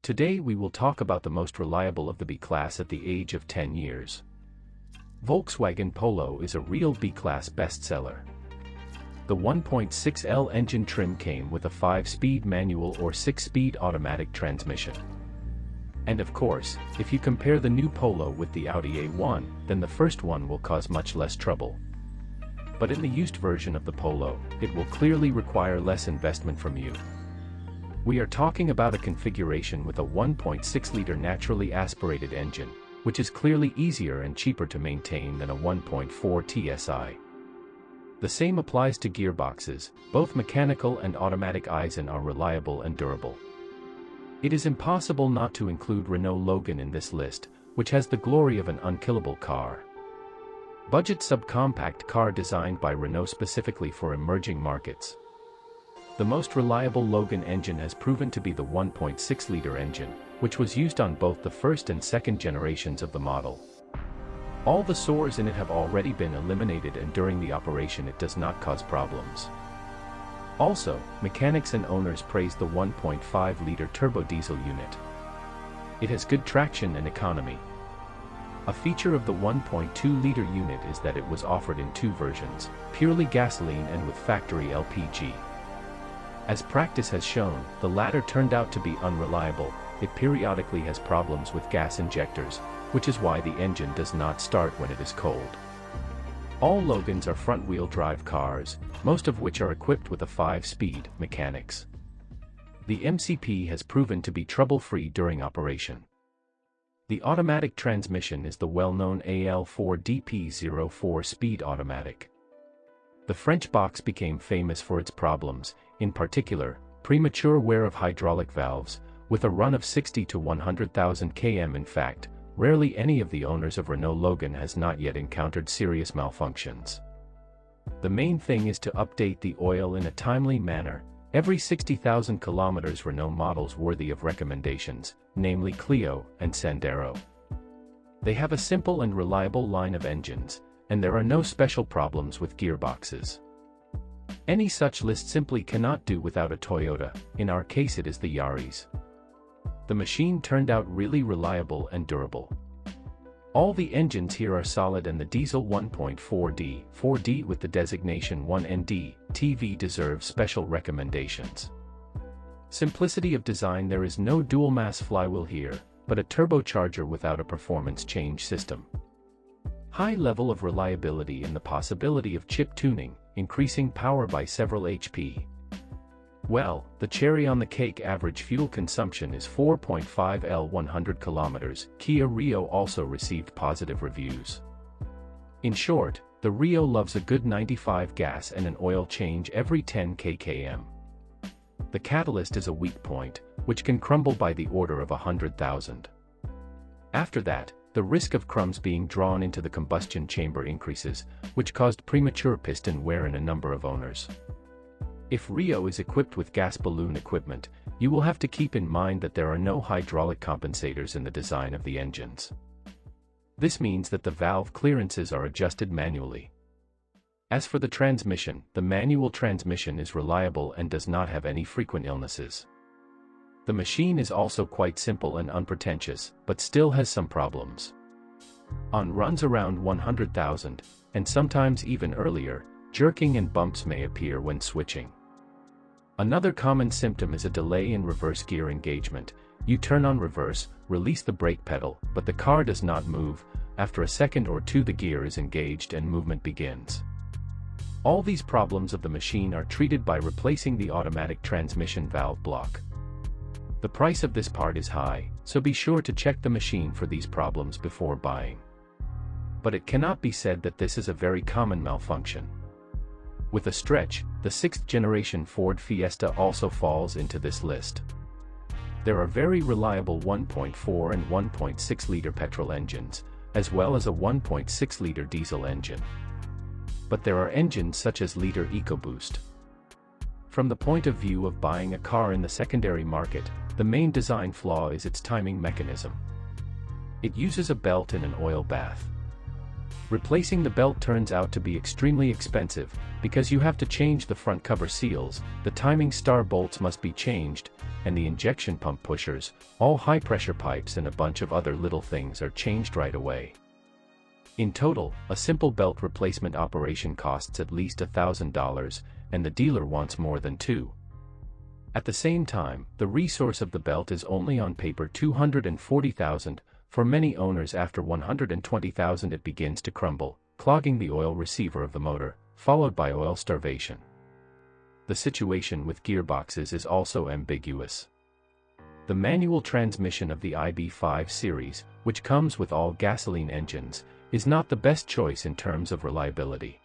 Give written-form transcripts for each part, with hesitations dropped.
Today we will talk about the most reliable of the B-Class at the age of 10 years. Volkswagen Polo is a real B-Class bestseller. The 1.6L engine trim came with a 5-speed manual or 6-speed automatic transmission. And of course, if you compare the new Polo with the Audi A1, then the first one will cause much less trouble. But in the used version of the Polo, it will clearly require less investment from you. We are talking about a configuration with a 1.6-liter naturally aspirated engine, which is clearly easier and cheaper to maintain than a 1.4 TSI. The same applies to gearboxes. Both mechanical and automatic Eisen are reliable and durable. It is impossible not to include Renault Logan in this list, which has the glory of an unkillable car. Budget subcompact car designed by Renault specifically for emerging markets. The most reliable Logan engine has proven to be the 1.6-liter engine, which was used on both the first and second generations of the model. All the sores in it have already been eliminated, and during the operation it does not cause problems. Also, mechanics and owners praise the 1.5-liter turbo diesel unit. It has good traction and economy. A feature of the 1.2-liter unit is that it was offered in two versions, purely gasoline and with factory LPG. As practice has shown, the latter turned out to be unreliable. It periodically has problems with gas injectors, which is why the engine does not start when it is cold. All Logans are front-wheel drive cars, most of which are equipped with a 5-speed mechanics. The MCP has proven to be trouble-free during operation. The automatic transmission is the well-known AL4DP0 4-speed automatic. The French box became famous for its problems, in particular, premature wear of hydraulic valves, with a run of 60 to 100,000 km. In fact, rarely any of the owners of Renault Logan has not yet encountered serious malfunctions. The main thing is to update the oil in a timely manner, every 60,000 kilometers. Renault models worthy of recommendations, namely Clio and Sandero. They have a simple and reliable line of engines, and there are no special problems with gearboxes. Any such list simply cannot do without a Toyota. In our case it is the Yaris. The machine turned out really reliable and durable. All the engines here are solid, and the diesel 1.4D with the designation 1ND TV deserves special recommendations. Simplicity of design: there is no dual-mass flywheel here, but a turbocharger without a performance change system. High level of reliability and the possibility of chip tuning, increasing power by several HP. Well, the cherry on the cake: average fuel consumption is 4.5 L 100 km. Kia Rio also received positive reviews. In short, the Rio loves a good 95 gas and an oil change every 10 km. The catalyst is a weak point, which can crumble by the order of 100,000. After that, the risk of crumbs being drawn into the combustion chamber increases, which caused premature piston wear in a number of owners. If Rio is equipped with gas balloon equipment, you will have to keep in mind that there are no hydraulic compensators in the design of the engines. This means that the valve clearances are adjusted manually. As for the transmission, the manual transmission is reliable and does not have any frequent illnesses. The machine is also quite simple and unpretentious, but still has some problems. On runs around 100,000, and sometimes even earlier, jerking and bumps may appear when switching. Another common symptom is a delay in reverse gear engagement. You turn on reverse, release the brake pedal, but the car does not move. After a second or two the gear is engaged and movement begins. All these problems of the machine are treated by replacing the automatic transmission valve block. The price of this part is high, so be sure to check the machine for these problems before buying. But it cannot be said that this is a very common malfunction. With a stretch, the 6th generation Ford Fiesta also falls into this list. There are very reliable 1.4 and 1.6-liter petrol engines, as well as a 1.6-liter diesel engine. But there are engines such as liter EcoBoost. From the point of view of buying a car in the secondary market, the main design flaw is its timing mechanism. It uses a belt and an oil bath. Replacing the belt turns out to be extremely expensive, because you have to change the front cover seals, the timing star bolts must be changed, and the injection pump pushers, all high-pressure pipes and a bunch of other little things are changed right away. In total, a simple belt replacement operation costs at least $1,000, and the dealer wants more than $2,000. At the same time, the resource of the belt is only on paper $240,000. For many owners, after $120,000 it begins to crumble, clogging the oil receiver of the motor, followed by oil starvation. The situation with gearboxes is also ambiguous. The manual transmission of the IB5 series, which comes with all gasoline engines, is not the best choice in terms of reliability.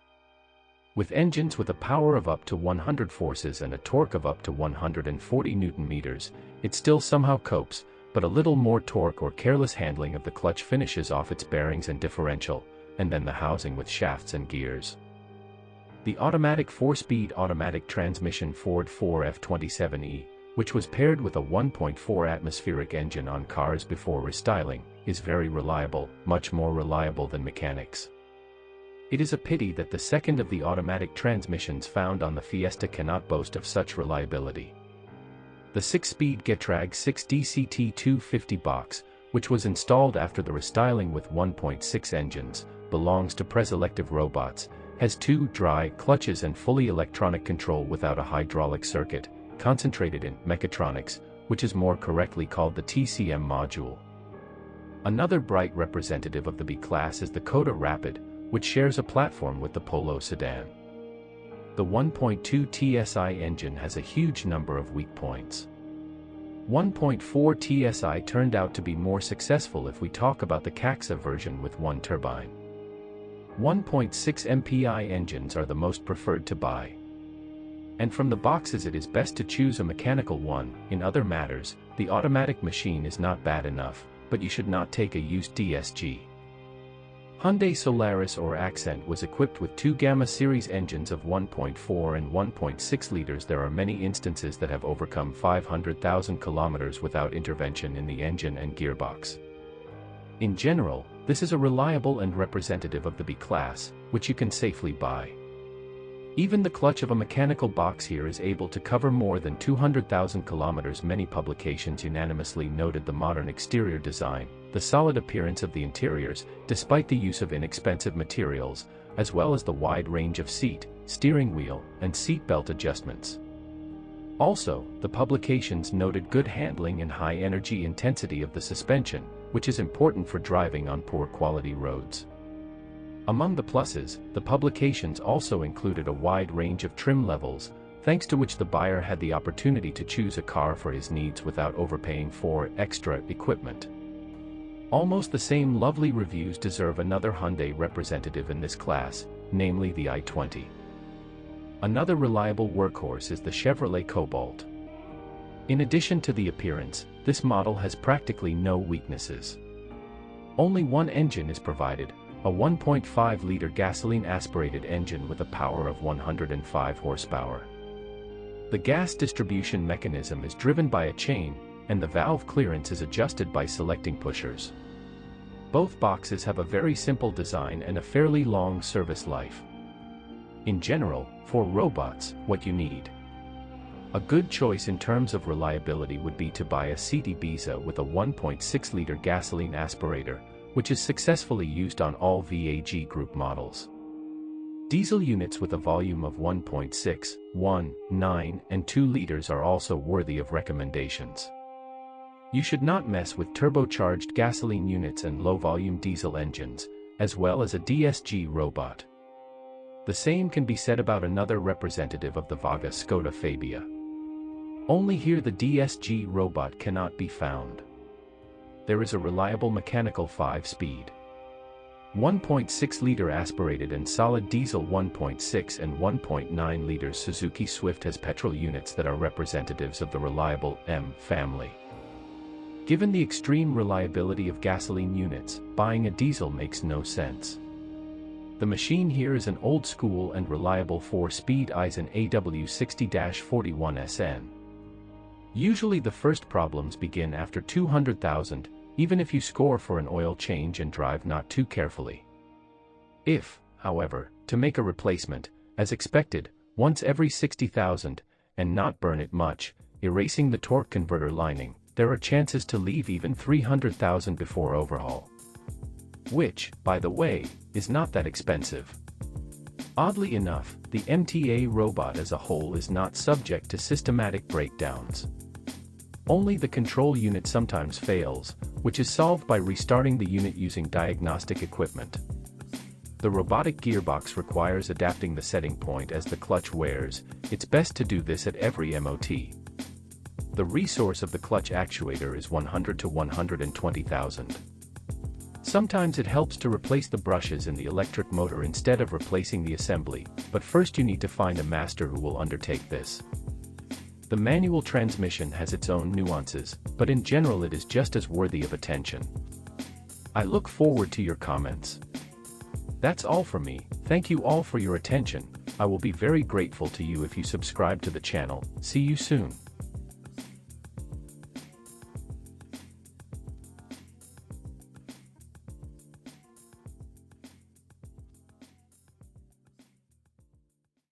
With engines with a power of up to 100 forces and a torque of up to 140 Nm, it still somehow copes, but a little more torque or careless handling of the clutch finishes off its bearings and differential, and then the housing with shafts and gears. The automatic 4-speed automatic transmission Ford 4F27E, which was paired with a 1.4 atmospheric engine on cars before restyling, is very reliable, much more reliable than mechanics. It is a pity that the second of the automatic transmissions found on the Fiesta cannot boast of such reliability. The 6-speed Getrag 6DCT250 box, which was installed after the restyling with 1.6 engines, belongs to Preselective Robots, has 2 dry clutches and fully electronic control without a hydraulic circuit, concentrated in mechatronics, which is more correctly called the TCM module. Another bright representative of the B-Class is the Skoda Rapid, which shares a platform with the Polo sedan. The 1.2 TSI engine has a huge number of weak points. 1.4 TSI turned out to be more successful if we talk about the CAXA version with 1 turbine. 1.6 MPI engines are the most preferred to buy. And from the boxes it is best to choose a mechanical one. In other matters, the automatic machine is not bad enough, but you should not take a used DSG. Hyundai Solaris or Accent was equipped with 2 Gamma series engines of 1.4 and 1.6 liters. There are many instances that have overcome 500,000 kilometers without intervention in the engine and gearbox. In general, this is a reliable and representative of the B-Class, which you can safely buy. Even the clutch of a mechanical box here is able to cover more than 200,000 kilometers. Many publications unanimously noted the modern exterior design, the solid appearance of the interiors, despite the use of inexpensive materials, as well as the wide range of seat, steering wheel, and seat belt adjustments. Also, the publications noted good handling and high energy intensity of the suspension, which is important for driving on poor quality roads. Among the pluses, the publications also included a wide range of trim levels, thanks to which the buyer had the opportunity to choose a car for his needs without overpaying for extra equipment. Almost the same lovely reviews deserve another Hyundai representative in this class, namely the i20. Another reliable workhorse is the Chevrolet Cobalt. In addition to the appearance, this model has practically no weaknesses. Only one engine is provided, a 1.5-liter gasoline aspirated engine with a power of 105 horsepower. The gas distribution mechanism is driven by a chain, and the valve clearance is adjusted by selecting pushers. Both boxes have a very simple design and a fairly long service life. In general, for robots, what you need. A good choice in terms of reliability would be to buy a Seat Ibiza with a 1.6-liter gasoline aspirator, which is successfully used on all VAG group models. Diesel units with a volume of 1.6, 1, 9, and 2 liters are also worthy of recommendations. You should not mess with turbocharged gasoline units and low-volume diesel engines, as well as a DSG robot. The same can be said about another representative of the Vaga Skoda Fabia. Only here the DSG robot cannot be found. There is a reliable mechanical 5-speed 1.6-liter aspirated and solid diesel 1.6 and 1.9 liters Suzuki Swift has petrol units that are representatives of the reliable M family. Given the extreme reliability of gasoline units, buying a diesel makes no sense. The machine here is an old-school and reliable 4-speed Aisin AW60-41SN. Usually the first problems begin after 200,000, even if you score for an oil change and drive not too carefully. If, however, to make a replacement, as expected, once every 60,000, and not burn it much, erasing the torque converter lining, there are chances to leave even 300,000 before overhaul. Which, by the way, is not that expensive. Oddly enough, the MTA robot as a whole is not subject to systematic breakdowns. Only the control unit sometimes fails, which is solved by restarting the unit using diagnostic equipment. The robotic gearbox requires adapting the setting point as the clutch wears. It's best to do this at every MOT. The resource of the clutch actuator is 100 to 120,000. Sometimes it helps to replace the brushes in the electric motor instead of replacing the assembly, but first you need to find a master who will undertake this. The manual transmission has its own nuances, but in general it is just as worthy of attention. I look forward to your comments. That's all from me. Thank you all for your attention. I will be very grateful to you if you subscribe to the channel. See you soon.